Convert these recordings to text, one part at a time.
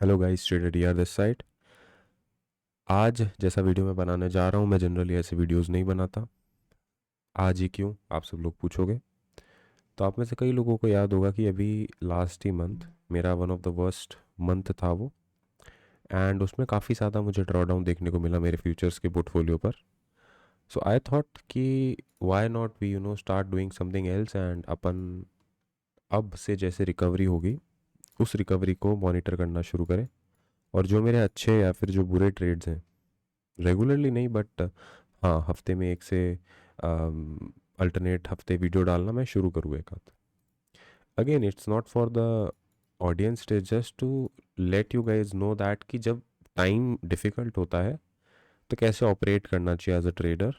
Hello guys, trader यार this side. आज जैसा वीडियो मैं बनाने जा रहा हूँ, मैं जनरली ऐसे वीडियोस नहीं बनाता। आज ही क्यों, आप सब लोग पूछोगे। तो आप में से कई लोगों को याद होगा कि अभी लास्ट ही मंथ मेरा one of the worst month था वो। एंड उसमें काफ़ी ज़्यादा मुझे ड्रॉ डाउन देखने को मिला मेरे फ्यूचर्स के पोर्टफोलियो पर। सो आई थॉट कि why not we start doing something else, and अपन अब से जैसे रिकवरी होगी उस रिकवरी को मॉनिटर करना शुरू करें। और जो मेरे अच्छे या फिर जो बुरे ट्रेड्स हैं, रेगुलरली नहीं बट हाँ, हफ्ते में एक से अल्टरनेट हफ्ते वीडियो डालना मैं शुरू करूँ एक आध। Again it's not for the audience, it is just to let you guys know that कि जब टाइम डिफ़िकल्ट होता है तो कैसे ऑपरेट करना चाहिए एज अ ट्रेडर,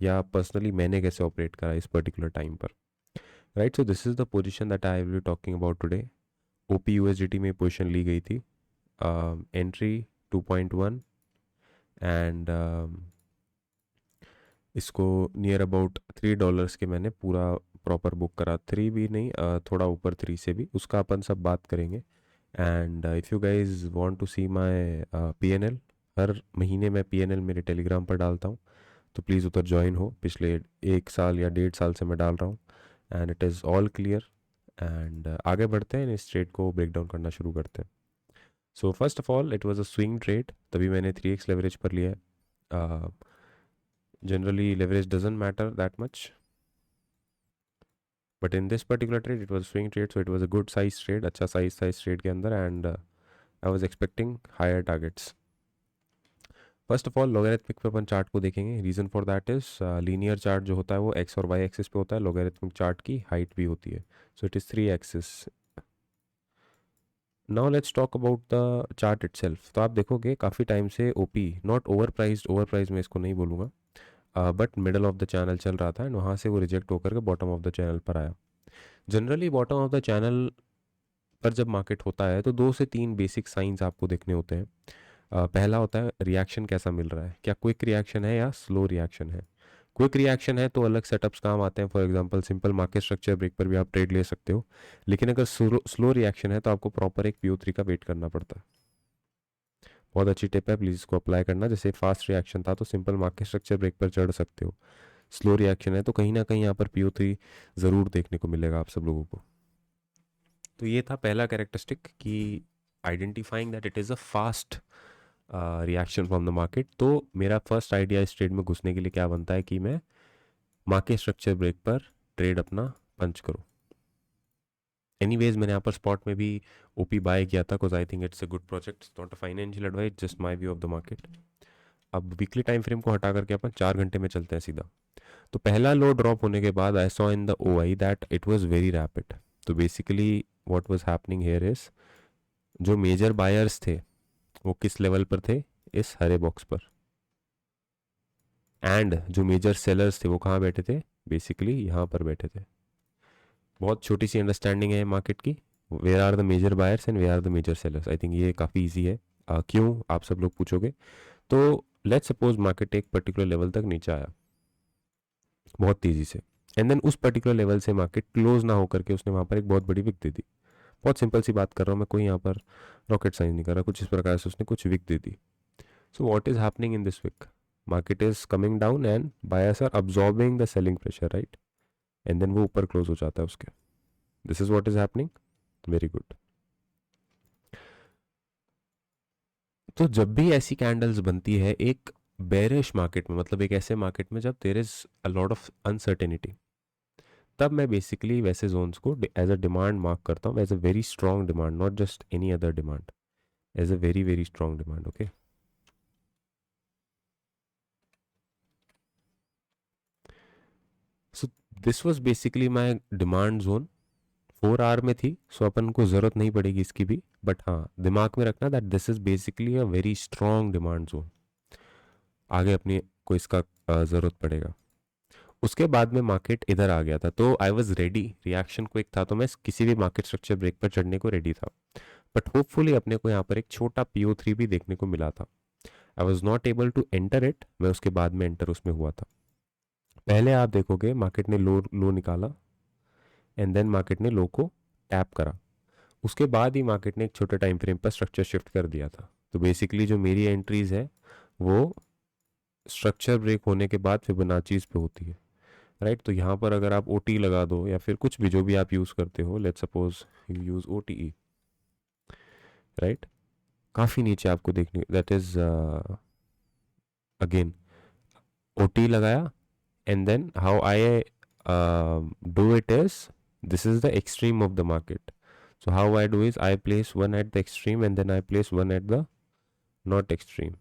या पर्सनली मैंने कैसे ऑपरेट करा इस पर्टिकुलर टाइम पर। Right, so this is the position that I will be talking about today. OP USDT में पोजिशन ली गई थी, एंट्री 2.1, एंड इसको नियर अबाउट $3 के मैंने पूरा प्रॉपर बुक करा। थ्री भी नहीं, थोड़ा ऊपर थ्री से भी, उसका अपन सब बात करेंगे। And if you guys want to see my PnL, हर महीने मैं पीएनएल मेरे टेलीग्राम पर डालता हूँ, तो प्लीज़ उधर ज्वाइन हो। पिछले 1 साल या 1.5 साल से मैं डाल रहा हूँ, and it is all clear. And आगे बढ़ते हैं, इस ट्रेड को ब्रेक डाउन करना शुरू करते हैं। So first of all it was a swing trade, तभी मैंने 3x लेवरेज पर लिया है। Generally leverage doesn't matter that much, but in this particular trade it was swing trade, so it was a good size trade, अच्छा size trade के अंदर, and I was expecting higher targets. First of all logarithmic पे अपन chart को देखेंगे। Reason for that is linear chart जो होता है वो एक्स और वाई एक्सिस पे होता है, लॉगरिथमिक चार्ट की हाइट भी होती है, so it is 3 axis. Now let's talk about the chart itself. तो आप देखोगे काफ़ी टाइम से ओपी नॉट ओवर प्राइज मैं इसको नहीं बोलूँगा, but middle of the channel चल रहा था, एंड वहाँ से वो रिजेक्ट होकर के बॉटम ऑफ द चैनल पर आया। Generally bottom of the channel पर जब मार्केट होता है तो 2 से 3 बेसिक साइंस आपको देखने होते हैं। पहला होता है रिएक्शन कैसा मिल रहा है, क्या क्विक रिएक्शन है या स्लो रिएक्शन है। क्विक रिएक्शन है तो अलग सेटअप्स काम आते हैं, for example simple market structure break पर भी आप ट्रेड ले सकते हो। लेकिन अगर स्लो रिएक्शन है तो आपको प्रॉपर एक PO3 का वेट करना पड़ता है। बहुत अच्छी टिप है, प्लीज़ इसको अप्लाई करना। जैसे फास्ट रिएक्शन था तो सिंपल मार्केट स्ट्रक्चर ब्रेक पर चढ़ सकते हो, स्लो रिएक्शन है तो कहीं ना कहीं यहाँ पर PO3 ज़रूर देखने को मिलेगा आप सब लोगों को। तो ये था पहला कैरेक्टरिस्टिक कि identifying that it is a fast reaction from the market. तो मेरा फर्स्ट आइडिया इस ट्रेड में घुसने के लिए क्या बनता है कि मैं मार्केट स्ट्रक्चर ब्रेक पर ट्रेड अपना पंच करूँ। एनीवेज मैंने यहाँ पर स्पॉट में भी ओपी बाय किया था, because I think it's a good project, not a financial advice, just my view of the market. अब वीकली टाइम फ्रेम को हटा करके अपन 4 घंटे में चलते हैं सीधा। तो पहला लो ड्रॉप होने के बाद I saw in the OI that it was very rapid. तो basically what was happening here is, जो मेजर बायर्स थे वो किस लेवल पर थे, इस हरे बॉक्स पर। एंड जो मेजर सेलर्स थे वो कहाँ बैठे थे, बेसिकली यहाँ पर बैठे थे। बहुत छोटी सी अंडरस्टैंडिंग है मार्केट की, where are the major buyers and where are the major sellers. I think ये काफ़ी ईजी है। क्यों, आप सब लोग पूछोगे। तो लेट्स सपोज मार्केट एक पर्टिकुलर लेवल तक नीचे आया बहुत तेज़ी से, एंड देन उस पर्टिकुलर लेवल से मार्केट क्लोज ना होकर के उसने वहाँ पर एक बहुत बड़ी विक दे दी। बहुत सिंपल सी बात कर रहा हूँ मैं, कोई यहाँ पर रॉकेट साइंस नहीं कर रहा, कुछ इस प्रकार से उसने कुछ विक दे दी। So what is happening in this wick, market is coming down and buyers are absorbing the selling pressure, right, and then वो ऊपर क्लोज हो जाता है उसके। This is what is happening, very good. तो जब भी ऐसी कैंडल्स बनती है एक बेरिश मार्केट में, मतलब एक ऐसे मार्केट में जब there is a lot of uncertainty, तब मैं बेसिकली वैसे जोन्स को एज अ डिमांड मार्क करता हूँ, as a very strong demand, not just any other demand, as a very very strong demand. Okay, so this was basically my demand zone. 4 hour में थी, सो अपन को ज़रूरत नहीं पड़ेगी इसकी भी, बट हाँ दिमाग में रखना that this is basically a very strong demand zone. आगे अपने को इसका ज़रूरत पड़ेगा। उसके बाद में मार्केट इधर आ गया था तो I was ready, reaction quick था तो मैं किसी भी मार्केट स्ट्रक्चर ब्रेक पर चढ़ने को रेडी था। बट होपफुली अपने को यहाँ पर एक छोटा PO3 भी देखने को मिला था। I was not able to enter it, मैं उसके बाद में एंटर उसमें हुआ था। पहले आप देखोगे मार्केट ने लो लो निकाला, एंड देन मार्केट ने लो को टैप करा। उसके बाद ही मार्केट ने एक छोटे टाइम फ्रेम पर स्ट्रक्चर शिफ्ट कर दिया था। तो बेसिकली जो मेरी एंट्रीज है वो स्ट्रक्चर ब्रेक होने के बाद फिबोनाचीज पे होती है, राइट। तो यहाँ पर अगर आप ओ टी लगा दो या फिर कुछ भी जो भी आप यूज़ करते हो, let's suppose you use O T E, right, काफ़ी नीचे आपको देखने, that is again O T लगाया, and then how I do it is, this is the extreme of the market. So how I do is I place one at the extreme and then I place one at the not extreme,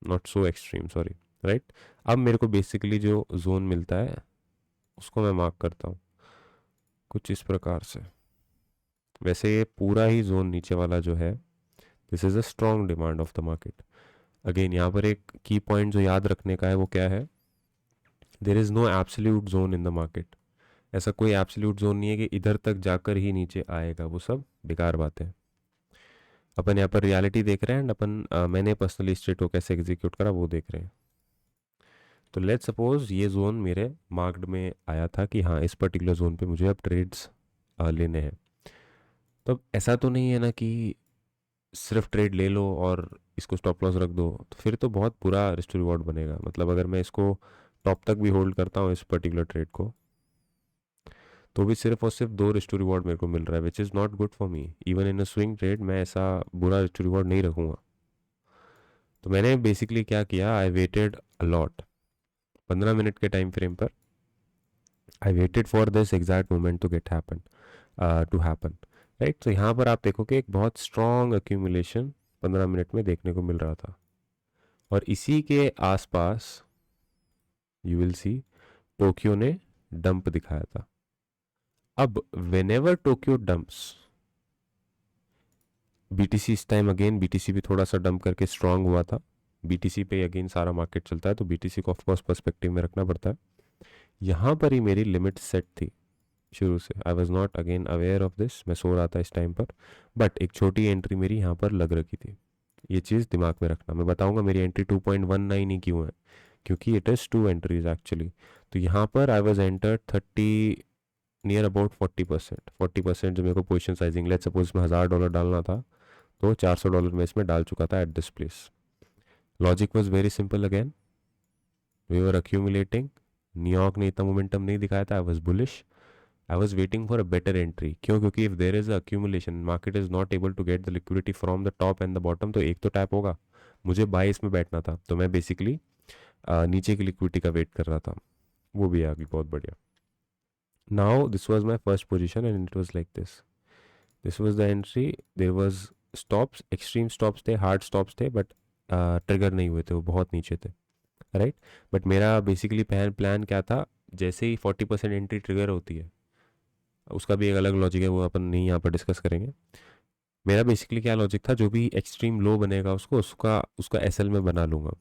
not so extreme, sorry, right। अब मेरे को basically जो zone मिलता है उसको मैं mark करता हूँ कुछ इस प्रकार से। वैसे ये पूरा ही जोन नीचे वाला जो है, this is a strong demand of the market. Again यहाँ पर एक की पॉइंट जो याद रखने का है वो क्या है, there is no absolute zone in the market. ऐसा कोई एब्सोल्यूट जोन नहीं है कि इधर तक जाकर ही नीचे आएगा, वो सब बेकार बात है। अपन यहाँ पर रियलिटी देख रहे हैं एंड अपन मैंने पर्सनली स्ट्रेटो कैसे एग्जीक्यूट करा वो देख रहे हैं। तो लेट्स सपोज ये जोन मेरे मार्क्ड में आया था कि हाँ इस पर्टिकुलर जोन पे मुझे अब ट्रेड्स लेने हैं। तो अब ऐसा तो नहीं है ना कि सिर्फ ट्रेड ले लो और इसको स्टॉप लॉस रख दो, तो फिर तो बहुत बुरा रिस्क रिवॉर्ड बनेगा। मतलब अगर मैं इसको टॉप तक भी होल्ड करता हूँ इस पर्टिकुलर ट्रेड को, तो भी सिर्फ और सिर्फ 2 रिस्क रिवॉर्ड मेरे को मिल रहा है, which is not good for me. Even in a swing trade मैं ऐसा बुरा रिस्क रिवॉर्ड नहीं रखूँगा। तो मैंने बेसिकली क्या किया, आई वेटेड अलॉट 15 मिनट के टाइम फ्रेम पर। I waited for this exact moment to get happen to happen, right. तो यहाँ पर आप देखो कि एक बहुत स्ट्रॉन्ग अक्यूमुलेशन 15 मिनट में देखने को मिल रहा था, और इसी के आसपास यू विल सी टोक्यो ने डंप दिखाया था। अब वेनेवर टोक्यो डंप्स, बीटीसी इस टाइम अगेन बीटीसी भी थोड़ा सा डंप करके स्ट्रांग हुआ था। बीटीसी पे अगेन सारा मार्केट चलता है, तो बीटीसी को ऑफकोर्स पर्सपेक्टिव में रखना पड़ता है। यहाँ पर ही मेरी लिमिट सेट थी शुरू से। आई was not again aware of this, मैं सो रहा था इस टाइम पर, बट एक छोटी एंट्री मेरी यहाँ पर लग रखी थी। ये चीज़ दिमाग में रखना। मैं बताऊंगा मेरी एंट्री 2.19 ही क्यों है, क्योंकि इट इज़ 2 एंट्रीज एक्चुअली। तो यहाँ पर I was enter 30 near about 40%। जो मेरे को पोजिशन साइजिंग, लेट्स सपोज में $1000 डालना था, तो $400 में इसमें डाल चुका था at this place. Logic was very simple again, we were accumulating. New York ने इतना मोमेंटम नहीं दिखाया था, I was bullish, I was waiting for a better entry. क्यों? क्योंकि if there is accumulation, market is not able to get the liquidity from the top and the bottom, तो एक तो टैप होगा। मुझे बाई इसमें बैठना था, तो मैं बेसिकली नीचे की लिक्विडिटी का वेट कर रहा था। वो भी आ गई, बहुत बढ़िया। Now this was my first position and it was like this was the entry. There was stops, extreme stops थे, हार्ड स्टॉप्स थे, बट ट्रिगर नहीं हुए थे, वो बहुत नीचे थे, राइट। बट मेरा बेसिकली प्लान क्या था, जैसे ही 40% एंट्री ट्रिगर होती है, उसका भी एक अलग लॉजिक है, वो अपन नहीं यहाँ पर डिस्कस करेंगे। मेरा बेसिकली क्या लॉजिक था, जो भी एक्सट्रीम लो बनेगा उसको उसका उसका एसएल में बना लूँगा,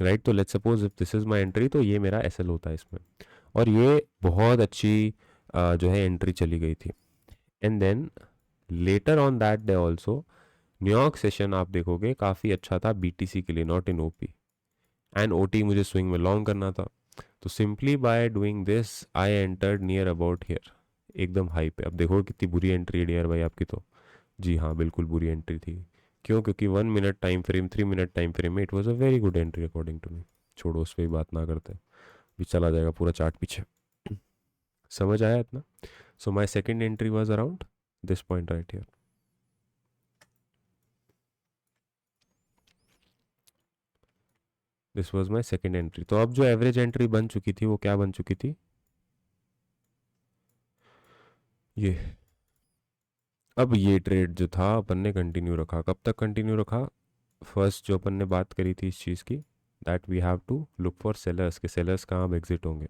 राइट। तो let's suppose if this is my entry, तो ये मेरा एसएल होता है इसमें, और ये बहुत अच्छी जो है एंट्री चली गई थी। And then later on that day also New York session आप देखोगे काफ़ी अच्छा था बीटीसी के लिए, not in OP. And OT मुझे स्विंग में लॉन्ग करना था, तो simply by doing this I entered near about here, एकदम हाई पे। अब देखो कितनी बुरी एंट्री है डियर भाई आपकी तो। जी हाँ, बिल्कुल बुरी एंट्री थी। क्यों? क्योंकि 1 minute time frame, 3 minute time frame में it was a very good entry according to me. छोड़ो, उस पर बात ना करते, भी चला जाएगा पूरा चार्ट पीछे। समझ आया इतना? So my second entry was around this point right here. This was my second entry. तो अब जो एवरेज एंट्री बन चुकी थी वो क्या बन चुकी थी, ये। अब ये ट्रेड जो था अपन ने कंटिन्यू रखा। कब तक कंटिन्यू रखा? फर्स्ट जो अपन ने बात करी थी इस चीज़ की, that we have to look for sellers, के सेलर्स कहाँ अब एग्जिट होंगे।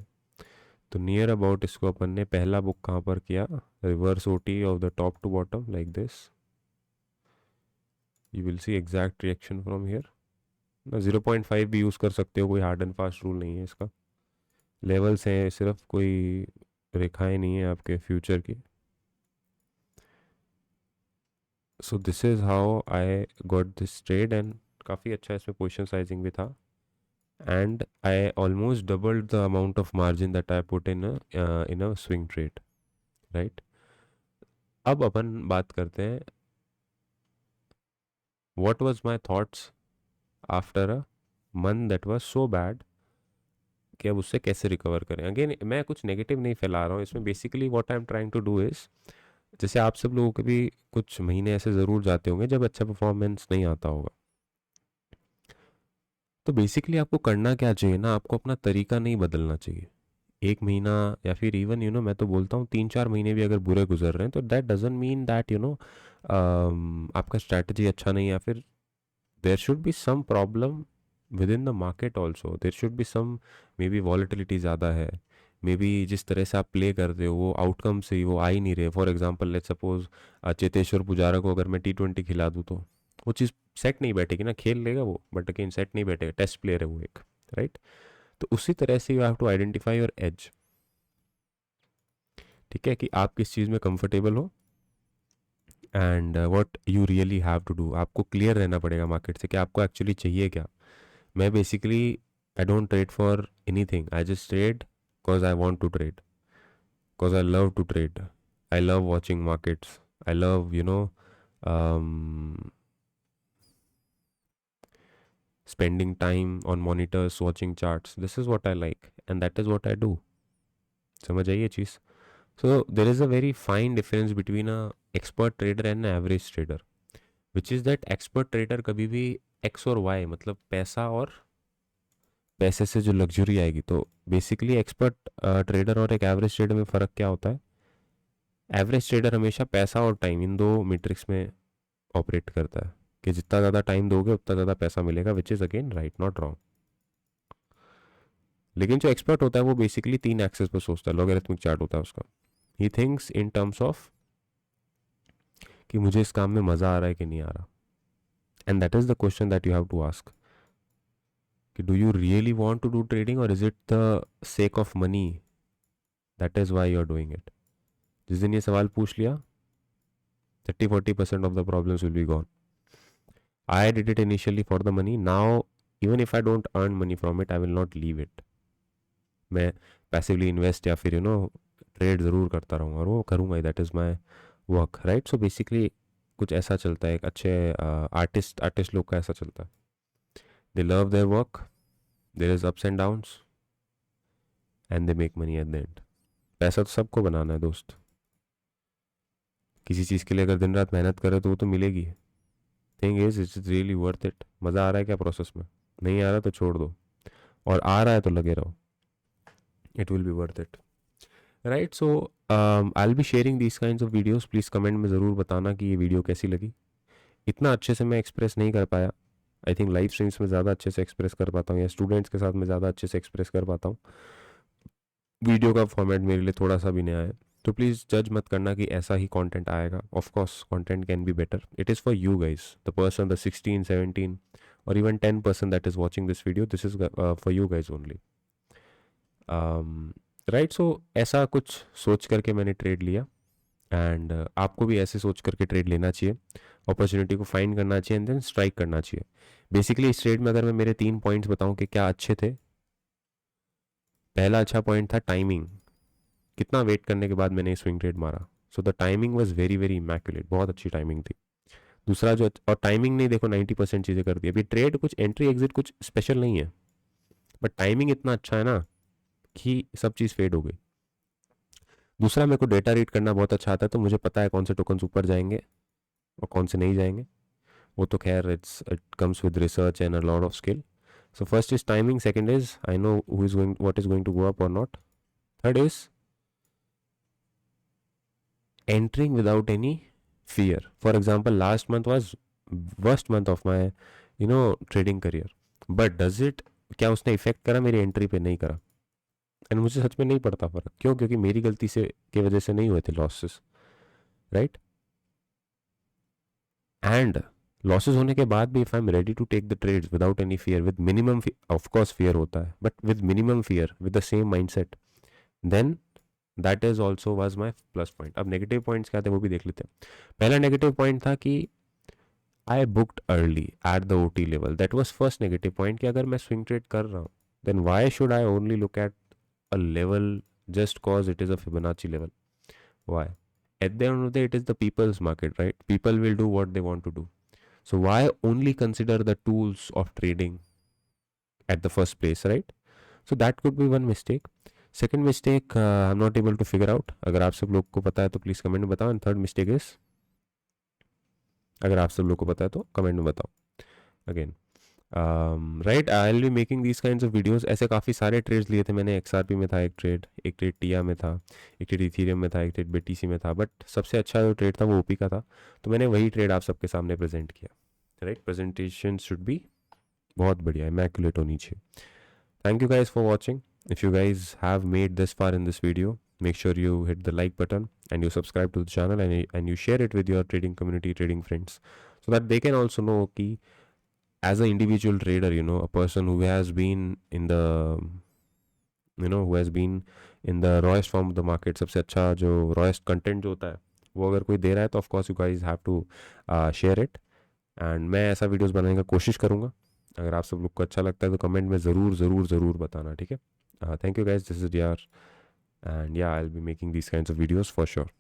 तो नियर अबाउट इसको अपन ने पहला बुक कहाँ पर किया, reverse OT of the top to bottom like this. You will see exact reaction from here ना। 0.5 भी यूज़ कर सकते हो, कोई हार्ड एंड फास्ट रूल नहीं है इसका। लेवल्स हैं सिर्फ, कोई रेखाएं नहीं है आपके फ्यूचर की। So this is how I got this trade, and काफ़ी अच्छा इसमें पोजिशन साइजिंग भी था। And I almost doubled the amount of margin that I put in a swing trade, right? अब अपन बात करते हैं what was my thoughts after a month that was so bad कि अब उससे कैसे रिकवर करें। अगेन मैं कुछ नेगेटिव नहीं फैला रहा हूँ इसमें, basically what I am trying to do is, जैसे आप सब लोगों के भी कुछ महीने ऐसे ज़रूर जाते होंगे जब अच्छा परफॉर्मेंस नहीं आता होगा। तो बेसिकली आपको करना क्या चाहिए ना, आपको अपना तरीका नहीं बदलना चाहिए। एक महीना या फिर इवन मैं तो बोलता हूँ 3-4 महीने भी अगर बुरे गुजर रहे हैं तो दैट डजंट मीन दैट आपका स्ट्रैटेजी अच्छा नहीं है, या फिर there should be some problem within the market also, there should be some, maybe volatility ज़्यादा है, मे बी जिस तरह से आप प्ले करते हो वो आउटकम से ही वो आ ही नहीं रहे। For example let's suppose Cheteshwar Pujara को अगर मैं T20 खिला दूँ तो वो चीज़ सेट नहीं बैठेगी ना, खेल लेगा वो बट अगेन सेट नहीं बैठेगा, टेस्ट प्लेयर है वो एक, राइट। तो उसी तरह से you have to identify your edge, ठीक है, कि आप किस चीज़ में कंफर्टेबल हो and what you really have to do. आपको क्लियर रहना पड़ेगा मार्केट से कि आपको एक्चुअली चाहिए क्या। मैं basically I don't trade for anything, I just trade because I want to trade, because I love to trade, I love watching markets, I love spending time on monitors watching charts. This is what I like and that is what I do. समझ आई ये चीज़। So there is a very fine difference between a expert trader and average trader, which is that expert trader कभी भी x और Y, मतलब पैसा और पैसे से जो लग्जरी आएगी। तो बेसिकली एक्सपर्ट ट्रेडर और एक एवरेज ट्रेडर में फ़र्क क्या होता है। एवरेज ट्रेडर हमेशा पैसा और टाइम इन दो मैट्रिक्स में ऑपरेट करता है कि जितना ज़्यादा टाइम दोगे उतना ज़्यादा पैसा मिलेगा, which is again right not wrong. लेकिन जो एक्सपर्ट होता है वो बेसिकली 3 एक्सेस पर सोचता है, लॉगरिथमिक चार्ट होता है उसका। He thinks in terms of कि मुझे इस काम में मज़ा आ रहा है कि नहीं आ रहा, and that is the question that you have to ask कि do you really want to do trading और is it the sake of money, that is why you are doing it. जिस दिन ये सवाल पूछ लिया 30-40% of the problems will be gone. I did it initially for the money, now even if I don't earn money from it I will not leave it. मैं passively invest या फिर trade ज़रूर करता रहूँगा और वो करूँगा, that is my work, right. So basically कुछ ऐसा चलता है, एक अच्छे आर्टिस्ट लोग का ऐसा चलता है, they love their work, there is ups and downs and they make money at the end. पैसा तो सबको बनाना है दोस्त, किसी चीज़ के लिए अगर दिन रात मेहनत करे तो वो तो मिलेगी। Thing is it's really worth it. मज़ा आ रहा है क्या प्रोसेस में, नहीं आ रहा तो छोड़ दो, और आ रहा है तो लगे रहो, it will be worth it, right. So I will be sharing these kinds of videos, please comment में ज़रूर बताना कि ये वीडियो कैसी लगी। इतना अच्छे से मैं एक्सप्रेस नहीं कर पाया, आई थिंक लाइव स्ट्रीम्स में ज़्यादा अच्छे से एक्सप्रेस कर पाता हूँ या स्टूडेंट्स के साथ में ज़्यादा अच्छे से एक्सप्रेस कर पाता हूँ। वीडियो का फॉर्मेट मेरे लिए थोड़ा सा भी नया है, तो प्लीज़ जज मत करना कि ऐसा ही कंटेंट आएगा। Of course content can be better, it is for you guys, the person, the 16-17 और even 10% that is watching this video, this is for you guys only, right. So ऐसा कुछ सोच करके मैंने ट्रेड लिया एंड आपको भी ऐसे सोच करके ट्रेड लेना चाहिए, अपॉर्चुनिटी को फाइंड करना चाहिए एंड देन स्ट्राइक करना चाहिए। बेसिकली इस ट्रेड में अगर मैं मेरे 3 पॉइंट्स बताऊं कि क्या अच्छे थे, पहला अच्छा पॉइंट था टाइमिंग, कितना वेट करने के बाद मैंने स्विंग ट्रेड मारा। So the timing was very very immaculate, बहुत अच्छी टाइमिंग थी। दूसरा जो, और टाइमिंग नहीं देखो 90% चीज़ें करती है, अभी ट्रेड कुछ एंट्री एग्जिट कुछ स्पेशल नहीं है, बट टाइमिंग इतना अच्छा है ना कि सब चीज़ फेड हो गई। दूसरा, मेरे को डेटा रीड करना बहुत अच्छा आता है, तो मुझे पता है कौन से टोकन्स ऊपर जाएंगे और कौन से नहीं जाएंगे। वो तो खैर it comes with research and a lot of skill. So first is timing, second is I know what is going to go up or not. Third is entering without any fear. For example, last month was worst month of my trading career. But does it, क्या उसने effect करा मेरी entry पे? नहीं करा। And मुझे सच में नहीं पड़ता फर्क, क्यों? क्योंकि मेरी गलती से की वजह से नहीं हुए थे लॉसेस, राइट। एंड लॉसेस होने के बाद भी if I am ready to take the trades without any fear, with minimum, of course fear होता है but with minimum fear, with the same mindset, then that is also was my plus point. अब negative points क्या थे वो भी देख लेते हैं। पहला नेगेटिव पॉइंट था कि I booked early at the OT level, that was first negative point, कि अगर मैं स्विंग ट्रेड कर रहा हूँ then why should I only look at a level just cause it is a Fibonacci level, why? at the end of the day, it is the people's market, right? People will do what they want to do. So why only consider the tools of trading at the first place, right? So that could be one mistake. Second mistake, I'm not able to figure out. अगर आप सब लोग को पता है तो please comment में बताओ. एंड थर्ड मिस्टेक इज, अगर आप सब लोग को पता है तो कमेंट में बताओ. Again right, I will be making these kinds of videos. ऐसे काफ़ी सारे ट्रेड्स लिए थे मैंने. XRP में था एक ट्रेड टिया में था, एक ट्रेड इथीरियम में था, एक ट्रेड BTC में था. बट सबसे अच्छा जो ट्रेड था वो OP का था. तो मैंने वही ट्रेड आप सबके सामने प्रेजेंट किया. राइट, प्रेजेंटेशन शुड बी बहुत बढ़िया, इमैक्युलेट होनी चाहिए. Thank you guys for watching. If you guys have made this far in this video, make sure you hit the like button and you subscribe to the channel, and you share it with your trading community, trading friends, so that they can also know कि as an individual trader, you know, a person who has been in the, you know, who has been in the rawest form of the market, सबसे अच्छा जो rawest content जो होता है वो अगर कोई दे रहा है तो of course you guys have to share it. And मैं ऐसा वीडियोस बनाने का कोशिश करूँगा. अगर आप सब लोग को अच्छा लगता है तो कमेंट में ज़रूर ज़रूर ज़रूर बताना, ठीक है? Thank you guys, this is यार, एंड या I will be making these kinds of videos for sure.